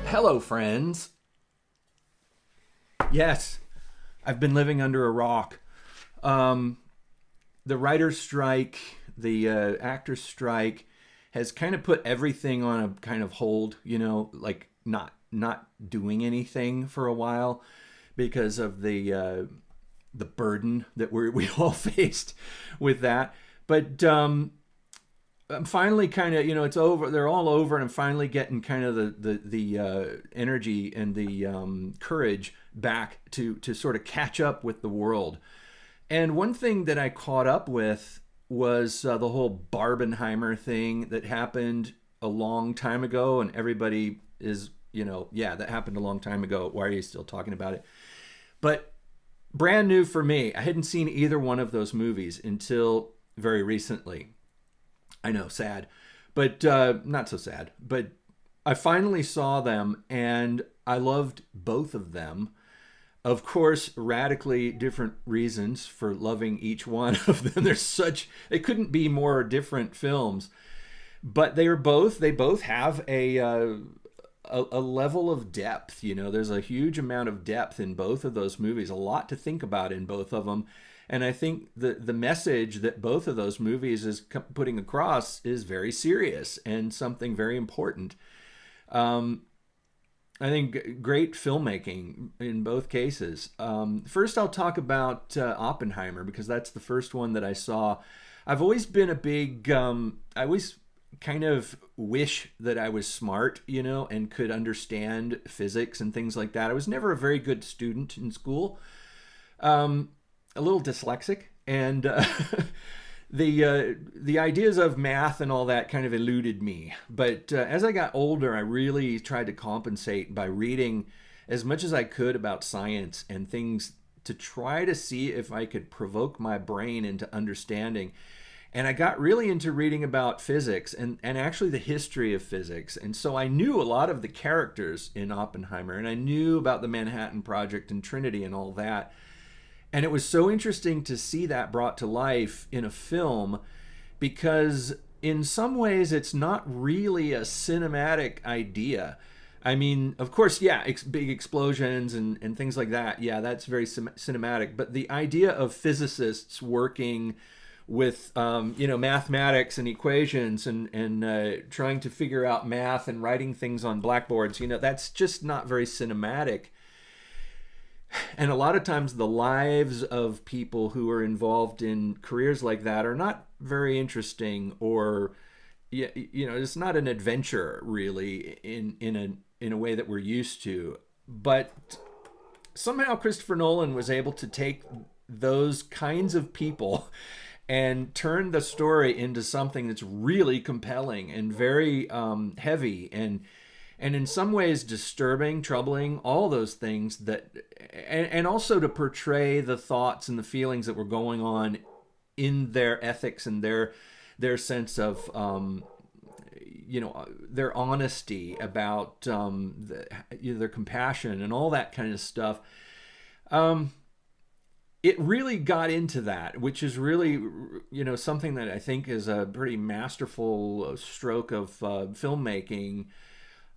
Hello, friends. Yes, I've been living under a rock. Um, the writer's strike, the actor's strike, has kind of put everything on a kind of hold. Like not doing anything for a while because of the burden that we all faced with that. But I'm finally kind of, it's over. They're all over, and I'm finally getting kind of the energy and the courage back to sort of catch up with the world. And one thing that I caught up with was the whole Barbenheimer thing that happened a long time ago, and everybody is, yeah, that happened a long time ago. Why are you still talking about it? But brand new for me. I hadn't seen either one of those movies until very recently. I know, sad, but not so sad. But I finally saw them, and I loved both of them. Of course, radically different reasons for loving each one of them. They couldn't be more different films, but they both have a level of depth. There's a huge amount of depth in both of those movies, a lot to think about in both of them. And I think the message that both of those movies is putting across is very serious and something very important. Um, I think great filmmaking in both cases. First, I'll talk about Oppenheimer because that's the first one that I saw. I've always been a big, I always kind of wish that I was smart, and could understand physics and things like that. I was never a very good student in school. A little dyslexic, and the ideas of math and all that kind of eluded me. But as I got older, I really tried to compensate by reading as much as I could about science and things to try to see if I could provoke my brain into understanding. And I got really into reading about physics and actually the history of physics. And so I knew a lot of the characters in Oppenheimer, and I knew about the Manhattan Project and Trinity and all that. And it was so interesting to see that brought to life in a film because in some ways it's not really a cinematic idea. I mean, of course, yeah, big explosions and things like that. Yeah, that's very cinematic. But the idea of physicists working with, mathematics and equations and trying to figure out math and writing things on blackboards, that's just not very cinematic. And a lot of times the lives of people who are involved in careers like that are not very interesting, or it's not an adventure really in a way that we're used to. But somehow Christopher Nolan was able to take those kinds of people and turn the story into something that's really compelling and very heavy and in some ways disturbing, troubling, all those things that, and also to portray the thoughts and the feelings that were going on in their ethics and their sense of, their honesty about their compassion and all that kind of stuff. It really got into that, which is really, something that I think is a pretty masterful stroke of filmmaking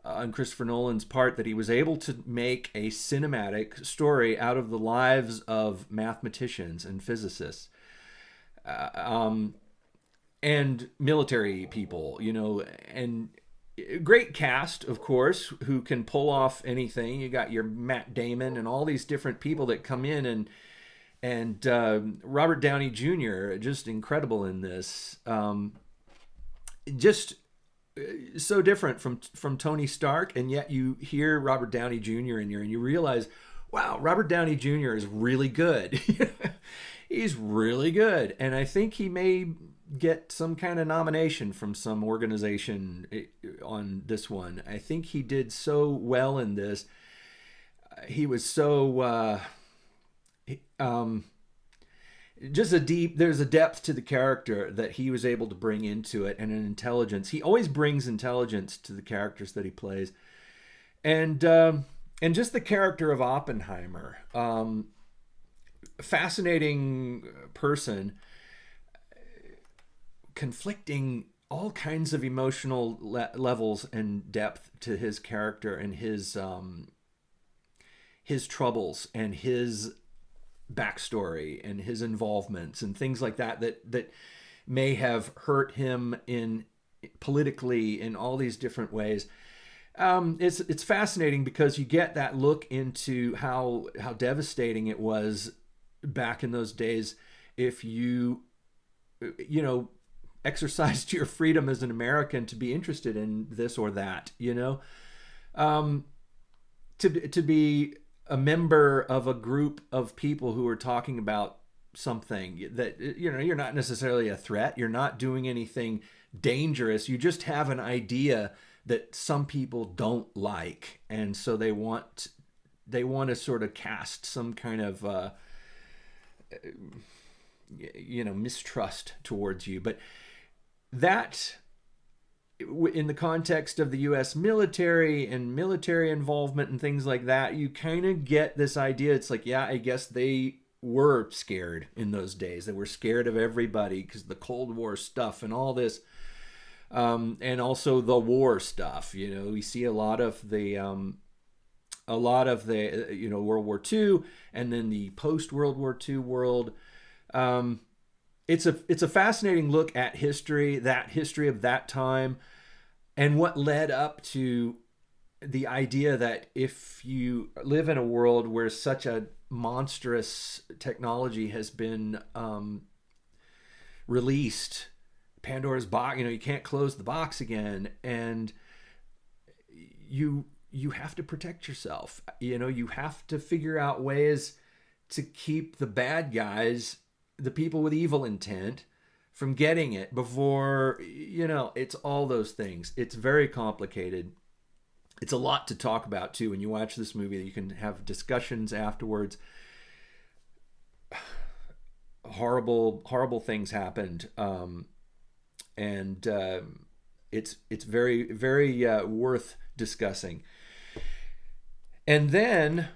on Christopher Nolan's part, that he was able to make a cinematic story out of the lives of mathematicians and physicists and military people, and great cast, of course, who can pull off anything. You got your Matt Damon and all these different people that come in, and Robert Downey Jr. just incredible in this. Just so different from Tony Stark, and yet you hear Robert Downey Jr. in here, and you realize, wow, Robert Downey Jr. is really good. He's really good, and I think he may get some kind of nomination from some organization on this one. I think he did so well in this. He was so just there's a depth to the character that he was able to bring into it, and an intelligence. He always brings intelligence to the characters that he plays. And just the character of Oppenheimer, fascinating person, conflicting all kinds of emotional levels and depth to his character and his troubles and his backstory and his involvements and things like that that may have hurt him in politically in all these different ways. It's fascinating because you get that look into how devastating it was back in those days if you know exercised your freedom as an American to be interested in this or that, to be a member of a group of people who are talking about something that you're not necessarily a threat, you're not doing anything dangerous, you just have an idea that some people don't like, and so they want to sort of cast some kind of mistrust towards you. But that, in the context of the U.S. military and military involvement and things like that, you kind of get this idea. It's like, yeah, I guess they were scared in those days. They were scared of everybody because the Cold War stuff and all this, and also the war stuff. We see a lot of the World War II and then the post World War II world. It's a fascinating look at history, that history of that time, and what led up to the idea that if you live in a world where such a monstrous technology has been released, Pandora's box, you can't close the box again, and you have to protect yourself. You have to figure out ways to keep the bad guys, the people with evil intent, from getting it before, it's all those things. It's very complicated. It's a lot to talk about too. When you watch this movie, you can have discussions afterwards. Horrible things happened. And it's very, very worth discussing. And then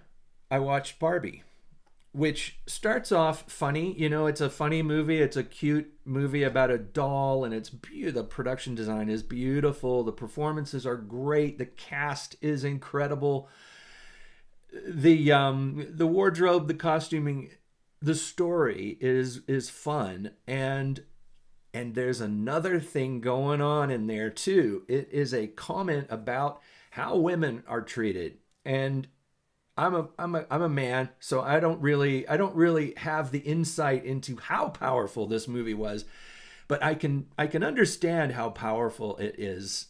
I watched Barbie, which starts off funny. It's a funny movie. It's a cute movie about a doll, and the production design is beautiful. The performances are great. The cast is incredible. The wardrobe, the costuming, the story is fun, and there's another thing going on in there too. It is a comment about how women are treated, and I'm a man, so I don't really have the insight into how powerful this movie was, but I can understand how powerful it is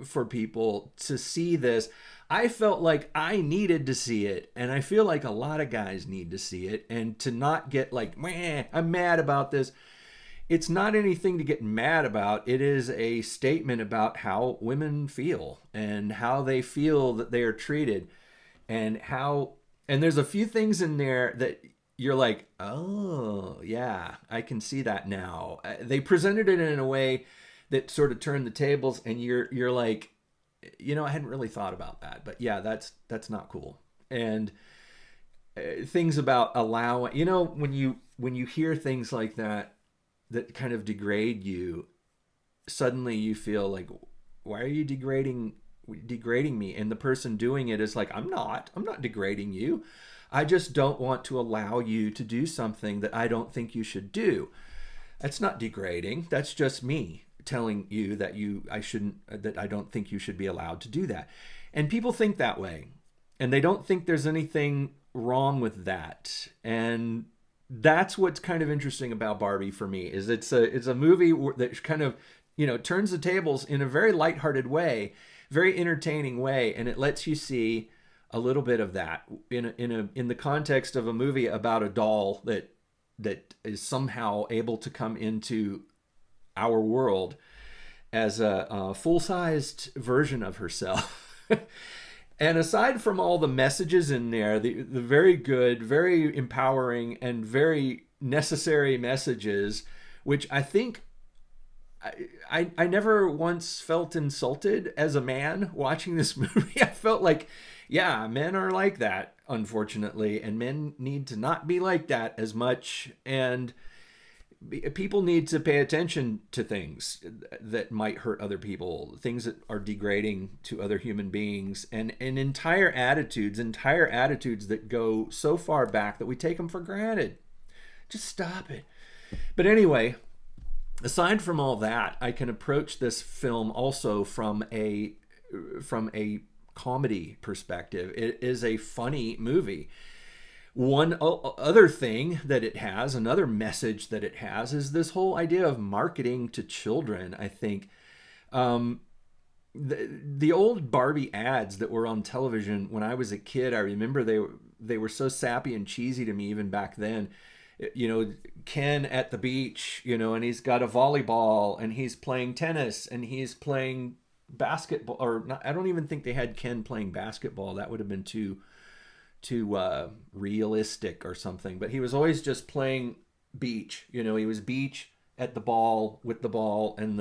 for people to see this. I felt like I needed to see it, and I feel like a lot of guys need to see it, and to not get like, meh, I'm mad about this. It's not anything to get mad about. It is a statement about how women feel and how they feel that they are treated. And there's a few things in there that you're like, oh yeah, I can see that now. They presented it in a way that sort of turned the tables, and you're like, I hadn't really thought about that, but yeah, that's not cool. And things about allowing, when you hear things like that kind of degrade you, suddenly you feel like, why are you degrading me? And the person doing it is like, I'm not degrading you. I just don't want to allow you to do something that I don't think you should do. That's not degrading. That's just me telling you that I don't think you should be allowed to do that. And people think that way, and they don't think there's anything wrong with that. And that's what's kind of interesting about Barbie for me, is it's a movie that kind of, turns the tables in a very lighthearted way, very entertaining way, and it lets you see a little bit of that in the context of a movie about a doll that is somehow able to come into our world as a full-sized version of herself. And aside from all the messages in there, the very good, very empowering, and very necessary messages, which I think I never once felt insulted as a man watching this movie. I felt like, yeah, men are like that, unfortunately, and men need to not be like that as much. And people need to pay attention to things that might hurt other people, things that are degrading to other human beings, and entire attitudes that go so far back that we take them for granted. Just stop it. But anyway, aside from all that, I can approach this film also from a comedy perspective. It is a funny movie. One other thing that it has, another message that it has, is this whole idea of marketing to children. I think the old Barbie ads that were on television when I was a kid, I remember they were so sappy and cheesy to me even back then. You know, Ken at the beach, you know, and he's got a volleyball and he's playing tennis and he's playing basketball, or not, I don't even think they had Ken playing basketball. That would have been too realistic or something. But he was always just playing beach. You know, he was beach at the ball with the ball and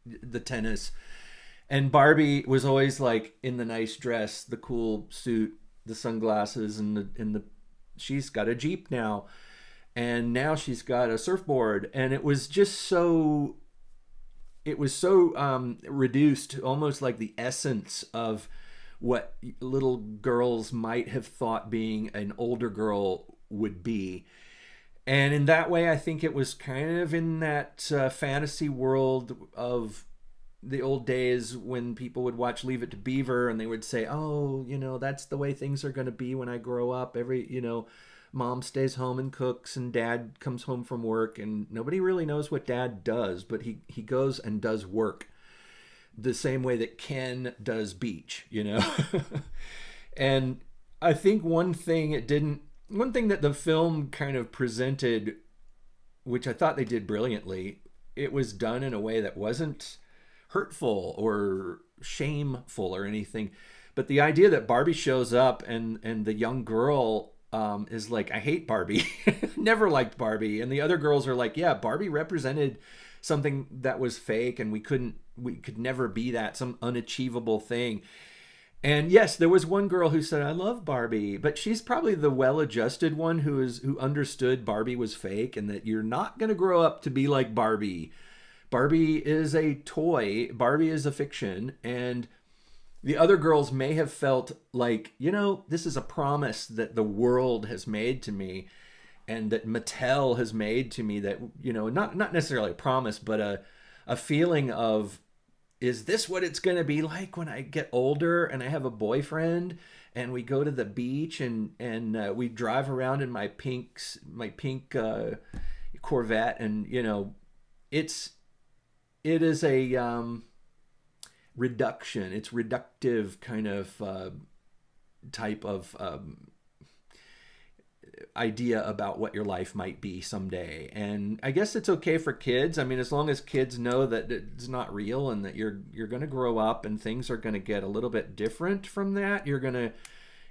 the tennis. And Barbie was always like in the nice dress, the cool suit, the sunglasses, and the she's got a Jeep now. And now she's got a surfboard, and it was so reduced, almost like the essence of what little girls might have thought being an older girl would be. And in that way, I think it was kind of in that fantasy world of the old days when people would watch Leave It to Beaver and they would say, oh, you know, that's the way things are going to be when I grow up. Mom stays home and cooks and dad comes home from work, and nobody really knows what dad does, but he goes and does work the same way that Ken does beach, you know? And I think one thing that the film kind of presented, which I thought they did brilliantly, it was done in a way that wasn't hurtful or shameful or anything. But the idea that Barbie shows up and the young girl is like, I hate Barbie, never liked Barbie. And the other girls are like, yeah, Barbie represented something that was fake and we could never be that, some unachievable thing. And yes, there was one girl who said, I love Barbie, but she's probably the well-adjusted one who understood Barbie was fake and that you're not going to grow up to be like Barbie. Barbie is a toy. Barbie is a fiction. And the other girls may have felt like, you know, this is a promise that the world has made to me and that Mattel has made to me, that, you know, not necessarily a promise, but a feeling of, is this what it's going to be like when I get older and I have a boyfriend and we go to the beach and we drive around in my pink Corvette, and, you know, it is a reduction. It's reductive kind of type of idea about what your life might be someday. And I guess it's okay for kids. I mean, as long as kids know that it's not real and that you're going to grow up and things are going to get a little bit different from that. You're going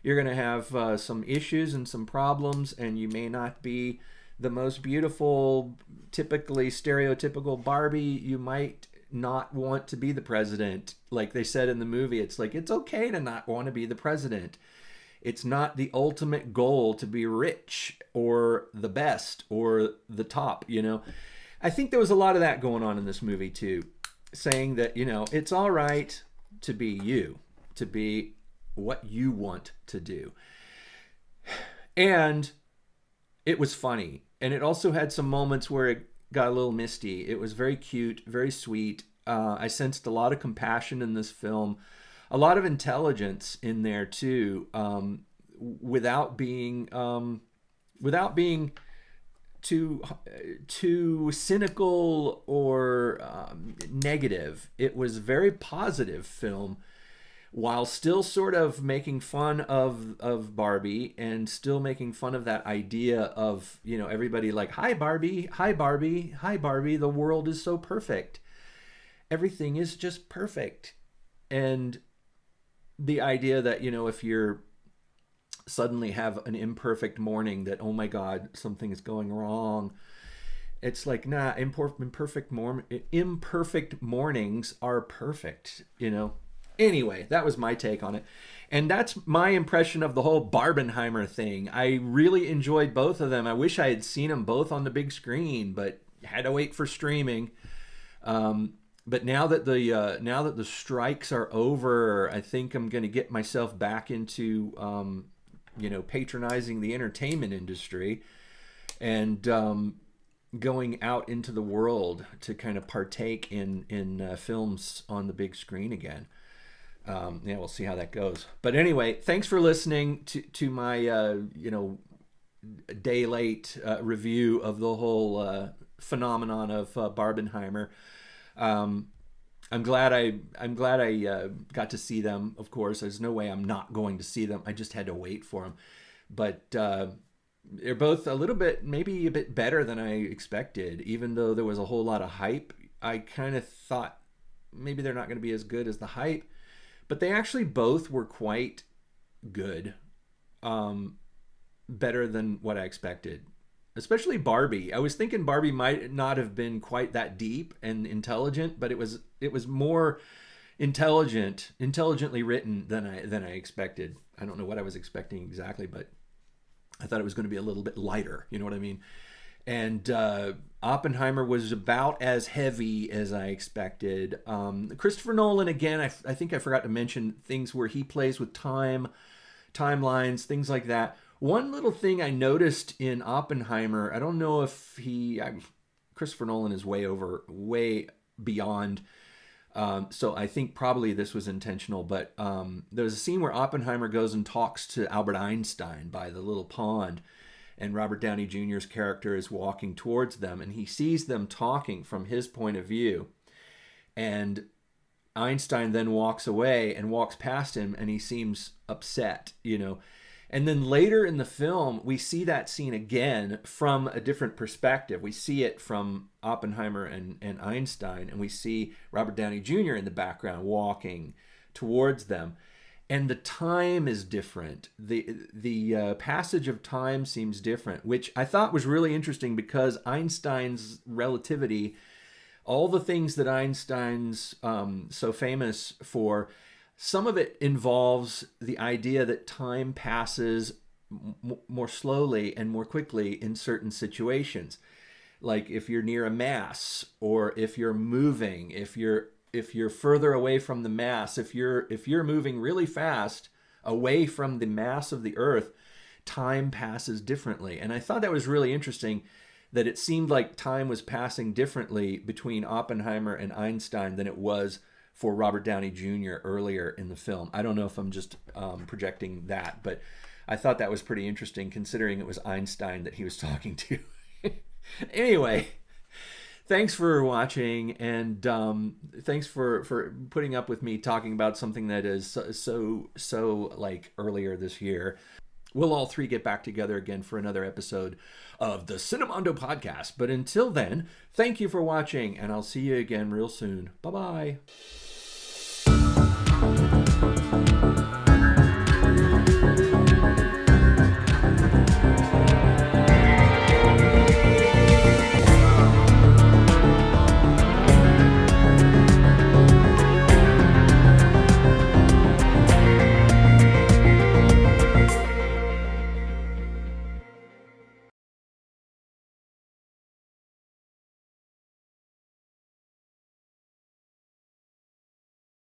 to have some issues and some problems, and you may not be the most beautiful, typically stereotypical Barbie. You might not want to be the president. Like they said in the movie, it's like, it's okay to not want to be the president. It's not the ultimate goal to be rich or the best or the top, you know. I think there was a lot of that going on in this movie too, saying that, you know, it's all right to be you, to be what you want to do. And it was funny. And it also had some moments where it got a little misty. It was very cute, very sweet. I sensed a lot of compassion in this film, a lot of intelligence in there too, without being too cynical or negative. It was a very positive film, while still sort of making fun of Barbie and still making fun of that idea of, you know, everybody like, hi Barbie, hi Barbie, hi Barbie, the world is so perfect. Everything is just perfect. And the idea that, you know, if you're suddenly have an imperfect morning, that, oh my God, something is going wrong. It's like, nah, imperfect mornings are perfect, you know. Anyway, that was my take on it. And that's my impression of the whole Barbenheimer thing. I really enjoyed both of them. I wish I had seen them both on the big screen, but had to wait for streaming. But now that the strikes are over, I think I'm going to get myself back into patronizing the entertainment industry and going out into the world to kind of partake in films on the big screen again. We'll see how that goes. But anyway, thanks for listening to my day late review of the whole phenomenon of Barbenheimer. I'm glad I got to see them. Of course, there's no way I'm not going to see them. I just had to wait for them. But they're both maybe a bit better than I expected. Even though there was a whole lot of hype, I kind of thought maybe they're not going to be as good as the hype. But they actually both were quite good, better than what I expected. Especially Barbie. I was thinking Barbie might not have been quite that deep and intelligent, but it was more intelligently written than I expected. I don't know what I was expecting exactly, but I thought it was going to be a little bit lighter. You know what I mean? And Oppenheimer was about as heavy as I expected. Christopher Nolan, again, I think I forgot to mention things where he plays with timelines, things like that. One little thing I noticed in Oppenheimer, I don't know if Christopher Nolan is way beyond, so I think probably this was intentional, but there's a scene where Oppenheimer goes and talks to Albert Einstein by the little pond, and Robert Downey Jr.'s character is walking towards them, and he sees them talking from his point of view, and Einstein then walks away and walks past him, and he seems upset, And then later in the film, we see that scene again from a different perspective. We see it from Oppenheimer and Einstein, and we see Robert Downey Jr. in the background walking towards them. And the time is different. The passage of time seems different, which I thought was really interesting because Einstein's relativity, all the things that Einstein's so famous for, some of it involves the idea that time passes more slowly and more quickly in certain situations. Like if you're near a mass, or if you're moving, if you're further away from the mass, if you're moving really fast away from the mass of the earth, time passes differently. And I thought that was really interesting, that it seemed like time was passing differently between Oppenheimer and Einstein than it was for Robert Downey Jr. earlier in the film. I don't know if I'm just projecting that, but I thought that was pretty interesting considering it was Einstein that he was talking to. Anyway, thanks for watching, and thanks for putting up with me talking about something that is so like earlier this year. We'll all three get back together again for another episode of the Cinemondo podcast. But until then, thank you for watching, and I'll see you again real soon. Bye-bye.